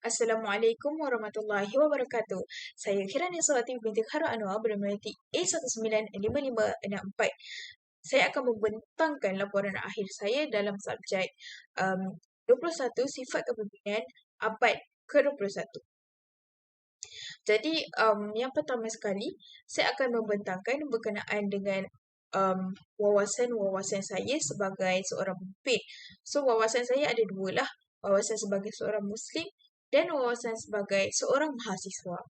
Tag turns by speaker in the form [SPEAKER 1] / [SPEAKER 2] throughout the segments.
[SPEAKER 1] Assalamualaikum warahmatullahi wabarakatuh. Saya Kirani Surati binti Khairul Anwar bernominati A195564. Saya akan membentangkan laporan akhir saya dalam subjek 21 Sifat Kepimpinan abad ke-21. Jadi, yang pertama sekali, saya akan membentangkan berkenaan dengan wawasan-wawasan saya sebagai seorang pemimpin. So, wawasan saya ada dua lah. Wawasan sebagai seorang Muslim dan wawasan sebagai seorang mahasiswa.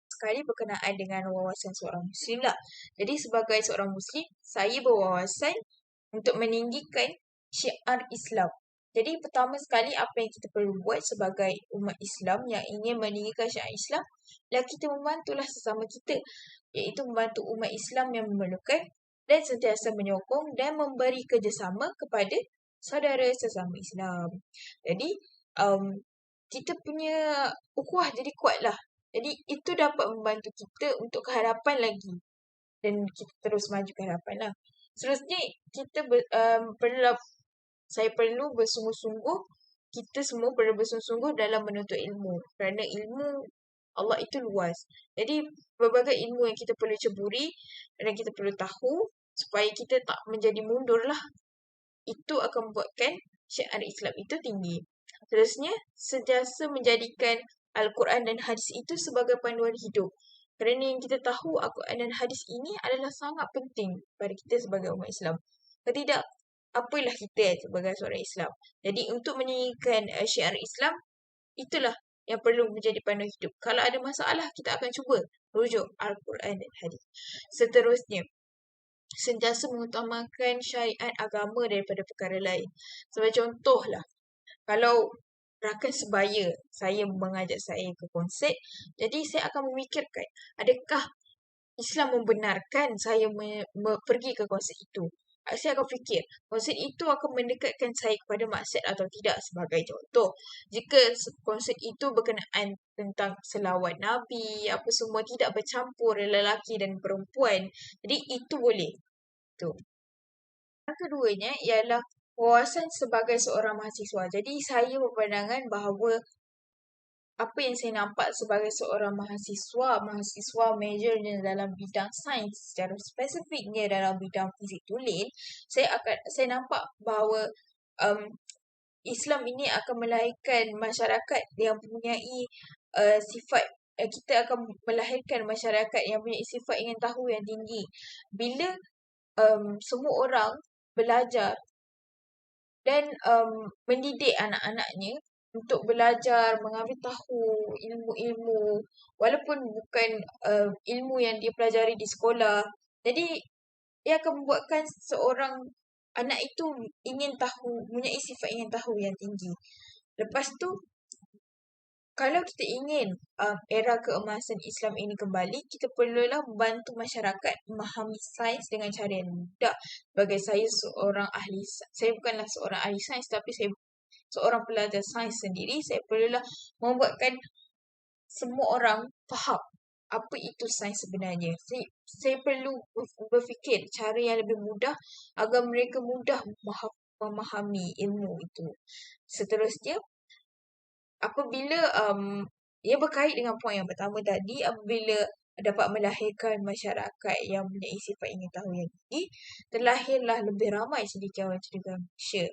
[SPEAKER 1] Sekali berkenaan dengan wawasan seorang Muslim lah. Jadi, sebagai seorang Muslim, saya berwawasan untuk meninggikan syiar Islam. Jadi pertama sekali apa yang kita perlu buat sebagai umat Islam yang ingin meninggikan syiar Islam ialah kita membantulah sesama kita, iaitu membantu umat Islam yang memerlukan dan sentiasa menyokong dan memberi kerjasama kepada saudara sesama Islam. Jadi kita punya ukhuwah jadi kuatlah. Jadi itu dapat membantu kita untuk ke hadapan lagi dan kita terus maju ke hadapan lah. Seterusnya kita saya perlu bersungguh-sungguh, kita semua perlu bersungguh-sungguh dalam menuntut ilmu. Kerana ilmu Allah itu luas. Jadi berbagai ilmu yang kita perlu ceburi dan kita perlu tahu supaya kita tak menjadi mundur lah. Itu akan membuatkan syiar Islam itu tinggi. Seterusnya, sentiasa menjadikan Al-Quran dan hadis itu sebagai panduan hidup. Kerana yang kita tahu Al-Quran dan hadis ini adalah sangat penting pada kita sebagai umat Islam. Kalau tidak, apalah kita sebagai seorang Islam. Jadi untuk meninggikan syiar Islam, itulah yang perlu menjadi panduan hidup. Kalau ada masalah, kita akan cuba rujuk Al-Quran dan hadis. Seterusnya, sentiasa mengutamakan syariat agama daripada perkara lain. Sebagai contohlah, kalau rakan sebaya saya mengajak saya ke konsert, jadi saya akan memikirkan, adakah Islam membenarkan saya pergi ke konsert itu? Saya akan fikir, konsert itu akan mendekatkan saya kepada maksiat atau tidak. Sebagai contoh, jika konsert itu berkenaan tentang selawat Nabi, apa semua tidak bercampur lelaki dan perempuan, jadi itu boleh. Tu. Yang keduanya ialah wawasan sebagai seorang mahasiswa. Jadi saya berpandangan bahawa apa yang saya nampak sebagai seorang mahasiswa majornya dalam bidang sains, secara spesifiknya dalam bidang fizik tulen, saya nampak bahawa Islam ini akan melahirkan masyarakat yang mempunyai sifat kita akan melahirkan masyarakat yang mempunyai sifat ingin tahu yang tinggi. Bila semua orang belajar dan mendidik anak-anaknya untuk belajar, mengambil tahu ilmu-ilmu walaupun bukan ilmu yang dia pelajari di sekolah. Jadi ia akan membuatkan seorang anak itu ingin tahu, mempunyai sifat ingin tahu yang tinggi. Lepas tu, kalau kita ingin era keemasan Islam ini kembali, kita perlulah membantu masyarakat memahami sains dengan cara yang mudah. Sebagai saya seorang ahli, saya bukanlah seorang ahli sains, tapi saya seorang pelajar sains sendiri, saya perlulah membuatkan semua orang faham apa itu sains sebenarnya. Saya perlu berfikir cara yang lebih mudah agar mereka mudah memahami ilmu itu. Seterusnya, apabila ia berkait dengan poin yang pertama tadi, apabila dapat melahirkan masyarakat yang mempunyai sifat ingin tahu yang tinggi, terlahirlah lebih ramai cendekiawan-cendekiawan Malaysia,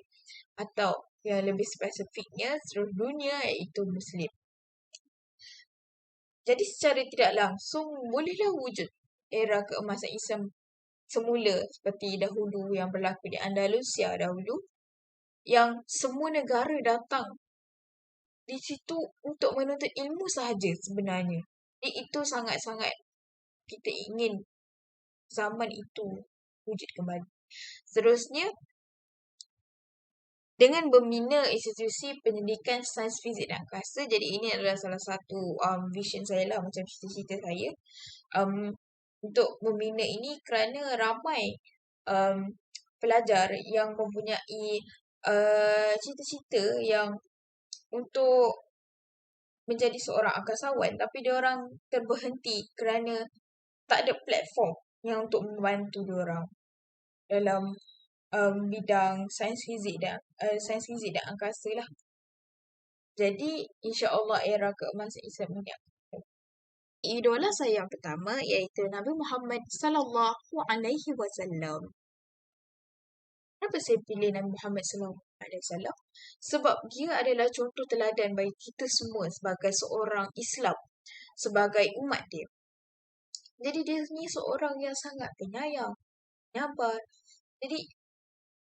[SPEAKER 1] atau yang lebih spesifiknya seluruh dunia, iaitu Muslim. Jadi secara tidak langsung bolehlah wujud era keemasan Islam semula seperti dahulu yang berlaku di Andalusia dahulu, yang semua negara datang di situ untuk menuntut ilmu sahaja sebenarnya. Jadi itu sangat-sangat kita ingin zaman itu wujud kembali. Seterusnya, dengan membina institusi pendidikan sains fizik dan angkasa, jadi ini adalah salah satu vision saya lah, macam cita-cita saya untuk membina ini kerana ramai pelajar yang mempunyai cita-cita yang untuk menjadi seorang angkasawan, tapi diorang terberhenti kerana tak ada platform yang untuk membantu diorang dalam bidang sains fizik dan angkasa lah. Jadi insya-Allah era keemasan Islam ini akan datang. Idola saya yang pertama iaitu Nabi Muhammad sallallahu alaihi wasallam. Kenapa saya pilih Nabi Muhammad sallallahu alaihi wasallam? Sebab dia adalah contoh teladan bagi kita semua sebagai seorang Islam, sebagai umat dia. Jadi dia ni seorang yang sangat penyayang, penyabar. Jadi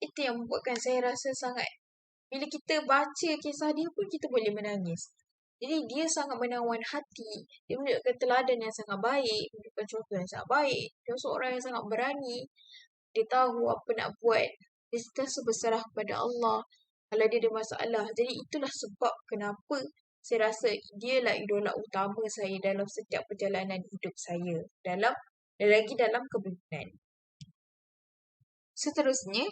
[SPEAKER 1] itu yang membuatkan saya rasa sangat, bila kita baca kisah dia pun kita boleh menangis. Jadi dia sangat menawan hati. Dia menunjukkan teladan yang sangat baik, menunjukkan contoh yang sangat baik. Dia seorang yang sangat berani. Dia tahu apa nak buat. Dia sentiasa berserah kepada Allah kalau dia ada masalah. Jadi itulah sebab kenapa saya rasa dia lah idola utama saya dalam setiap perjalanan hidup saya. Dan lagi dalam kepimpinan. Seterusnya,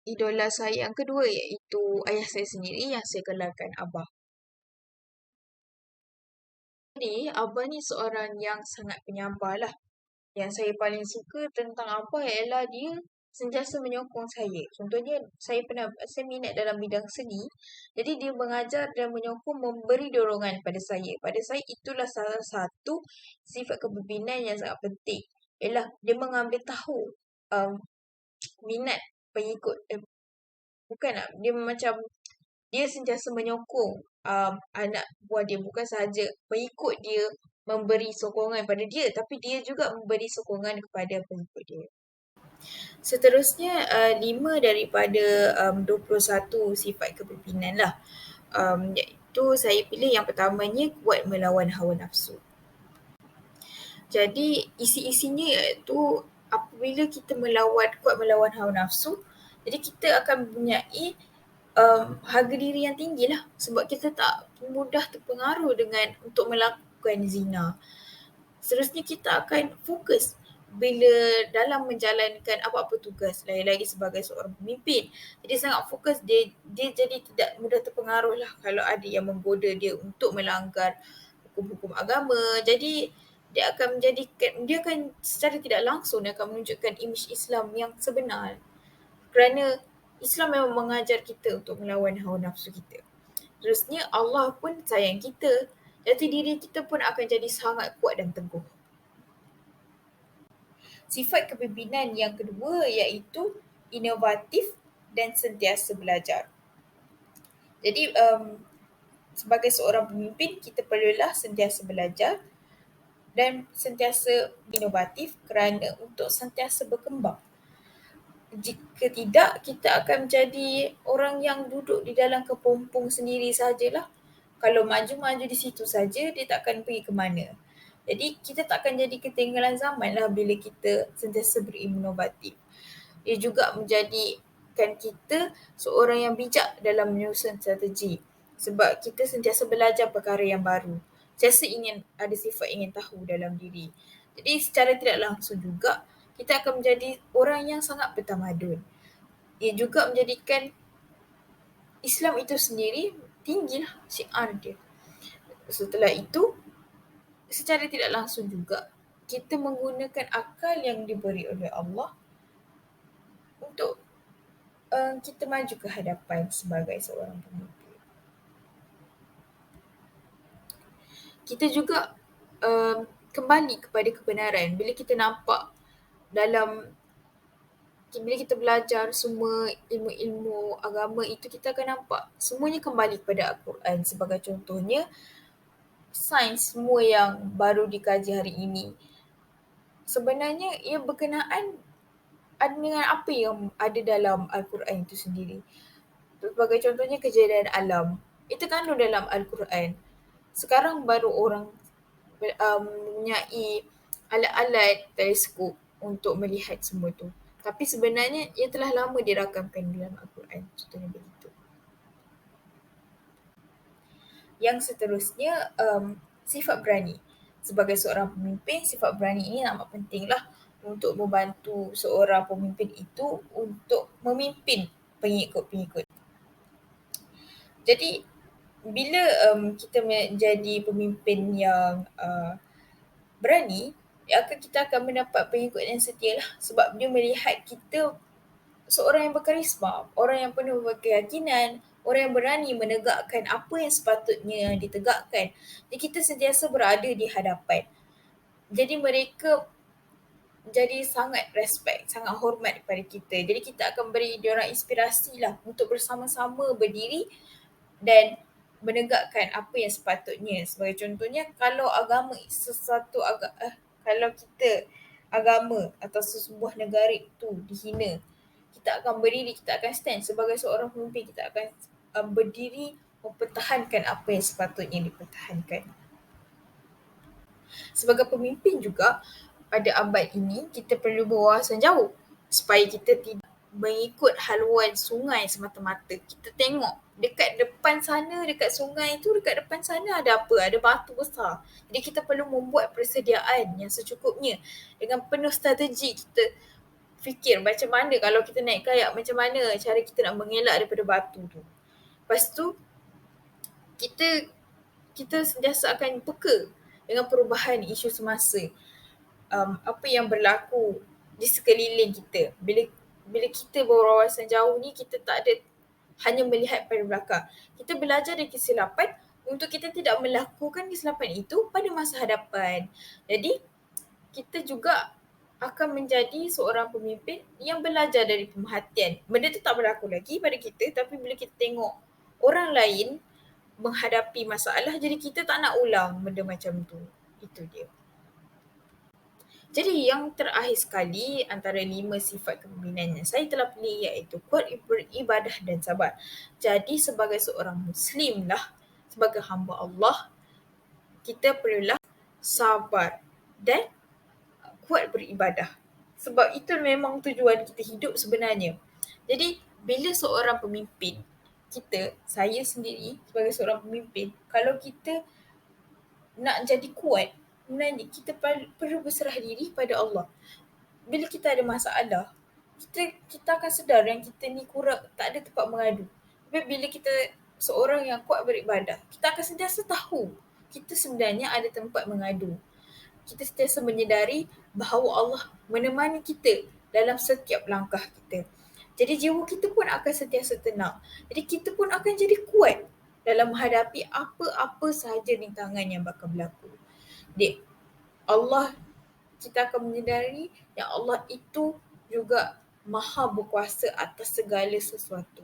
[SPEAKER 1] idola saya yang kedua iaitu ayah saya sendiri yang saya gelarkan Abah. Jadi, Abah ni seorang yang sangat penyabar lah. Yang saya paling suka tentang Abah ialah dia sentiasa menyokong saya. Contohnya, saya minat dalam bidang seni. Jadi, dia mengajar dan menyokong, memberi dorongan pada saya. Pada saya, itulah salah satu sifat kepimpinan yang sangat penting. Ialah dia mengambil tahu um, minat pengikut. Bukan lah, dia macam dia sentiasa menyokong anak buah dia, bukan sahaja pengikut dia memberi sokongan pada dia, tapi dia juga memberi sokongan kepada pengikut dia. Seterusnya, 5 daripada 21 sifat kepimpinan lah. Iaitu saya pilih yang pertamanya kuat melawan hawa nafsu. Jadi isi-isinya iaitu apabila kita kuat melawan hawa nafsu, jadi kita akan mempunyai harga diri yang tinggi lah, sebab kita tak mudah terpengaruh dengan untuk melakukan zina. Seterusnya kita akan fokus bila dalam menjalankan apa-apa tugas, lagi-lagi sebagai seorang pemimpin. Jadi sangat fokus, dia jadi tidak mudah terpengaruh lah kalau ada yang menggoda dia untuk melanggar hukum-hukum agama. Jadi dia akan secara tidak langsung dia akan menunjukkan imej Islam yang sebenar. Kerana Islam memang mengajar kita untuk melawan hawa nafsu kita. Terusnya Allah pun sayang kita. Jati diri kita pun akan jadi sangat kuat dan teguh. Sifat kepimpinan yang kedua iaitu inovatif dan sentiasa belajar. Jadi sebagai seorang pemimpin kita perlulah sentiasa belajar dan sentiasa inovatif kerana untuk sentiasa berkembang. Jika tidak, kita akan menjadi orang yang duduk di dalam kepompong sendiri sajalah. Kalau maju-maju di situ saja, dia tak akan pergi ke mana. Jadi kita tak akan jadi ketinggalan zaman lah bila kita sentiasa berinovatif. Dia juga menjadikan kita seorang yang bijak dalam menyusun strategi. Sebab kita sentiasa belajar perkara yang baru. Sentiasa ada sifat ingin tahu dalam diri. Jadi secara tidak langsung juga, kita akan menjadi orang yang sangat bertamadun. Ia juga menjadikan Islam itu sendiri tinggilah syiar dia. Setelah itu, secara tidak langsung juga, kita menggunakan akal yang diberi oleh Allah untuk kita maju ke hadapan sebagai seorang pemimpin. Kita juga kembali kepada kebenaran. Bila kita nampak bila kita belajar semua ilmu-ilmu agama itu, kita akan nampak semuanya kembali kepada Al-Quran. Sebagai contohnya, sains semua yang baru dikaji hari ini, sebenarnya ia berkenaan dengan apa yang ada dalam Al-Quran itu sendiri. Sebagai contohnya kejadian alam, itu kandung dalam Al-Quran. Sekarang baru orang mempunyai alat-alat teleskop untuk melihat semua tu. Tapi sebenarnya ia telah lama dirakamkan dalam Al-Quran. Contohnya begitu. Yang seterusnya, sifat berani. Sebagai seorang pemimpin, sifat berani ini amat pentinglah untuk membantu seorang pemimpin itu untuk memimpin pengikut-pengikut. Jadi, bila kita menjadi pemimpin yang berani, kita akan mendapat pengikut yang setia lah, sebab dia melihat kita seorang yang berkarisma, orang yang penuh berkeyakinan,
[SPEAKER 2] orang yang berani menegakkan apa yang sepatutnya ditegakkan. Jadi kita sentiasa berada di hadapan. Jadi mereka jadi sangat respect, sangat hormat kepada kita. Jadi kita akan beri diorang inspirasi lah untuk bersama-sama berdiri dan menegakkan apa yang sepatutnya. Sebagai contohnya, kalau agama kalau kita agama atau sesebuah negara itu dihina, kita akan berdiri, kita akan stand sebagai seorang pemimpin, kita akan berdiri mempertahankan apa yang sepatutnya dipertahankan. Sebagai pemimpin juga, pada abad ini kita perlu berwawasan jauh supaya kita tidak mengikut haluan sungai semata-mata. Kita tengok dekat depan sana, dekat sungai tu, dekat depan sana ada apa? Ada batu besar. Jadi kita perlu membuat persediaan yang secukupnya dengan penuh strategi. Kita fikir macam mana kalau kita naik kayak, macam mana cara kita nak mengelak daripada batu tu. Lepas tu kita kita sentiasa akan peka dengan perubahan isu semasa. Apa yang berlaku di sekeliling kita. Bila kita berwawasan jauh ni, kita tak ada hanya melihat pada belakang. Kita belajar dari kesilapan untuk kita tidak melakukan kesilapan itu pada masa hadapan. Jadi, kita juga akan menjadi seorang pemimpin yang belajar dari pemerhatian. Benda tu tak berlaku lagi pada kita, tapi bila kita tengok orang lain menghadapi masalah, jadi kita tak nak ulang benda macam tu. Itu dia. Jadi yang terakhir sekali antara 5 sifat kepimpinan yang saya telah pilih iaitu kuat beribadah dan sabar. Jadi sebagai seorang Muslim lah, sebagai hamba Allah, kita perlulah sabar dan kuat beribadah. Sebab itu memang tujuan kita hidup sebenarnya. Jadi bila seorang pemimpin, saya sendiri sebagai seorang pemimpin, kalau kita nak jadi kuat, sebenarnya kita perlu berserah diri pada Allah. Bila kita ada masalah, kita akan sedar yang kita ni kurang, tak ada tempat mengadu. Tapi bila kita seorang yang kuat beribadah, kita akan sentiasa tahu kita sebenarnya ada tempat mengadu. Kita sentiasa menyedari bahawa Allah menemani kita dalam setiap langkah kita. Jadi jiwa kita pun akan sentiasa tenang. Jadi kita pun akan jadi kuat dalam menghadapi apa-apa sahaja rintangan yang bakal berlaku. Jadi Allah, kita akan menyedari yang Allah itu juga maha berkuasa atas segala sesuatu.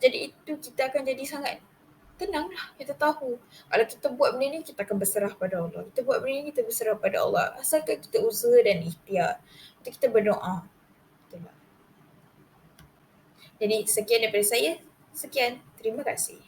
[SPEAKER 2] Jadi itu kita akan jadi sangat tenang lah. Kita tahu kalau kita buat benda ni, kita akan berserah pada Allah. Kita buat benda ni, kita berserah pada Allah. Asalkan kita usaha dan ikhtiar. Itu kita berdoa. Itulah. Jadi sekian daripada saya. Sekian. Terima kasih.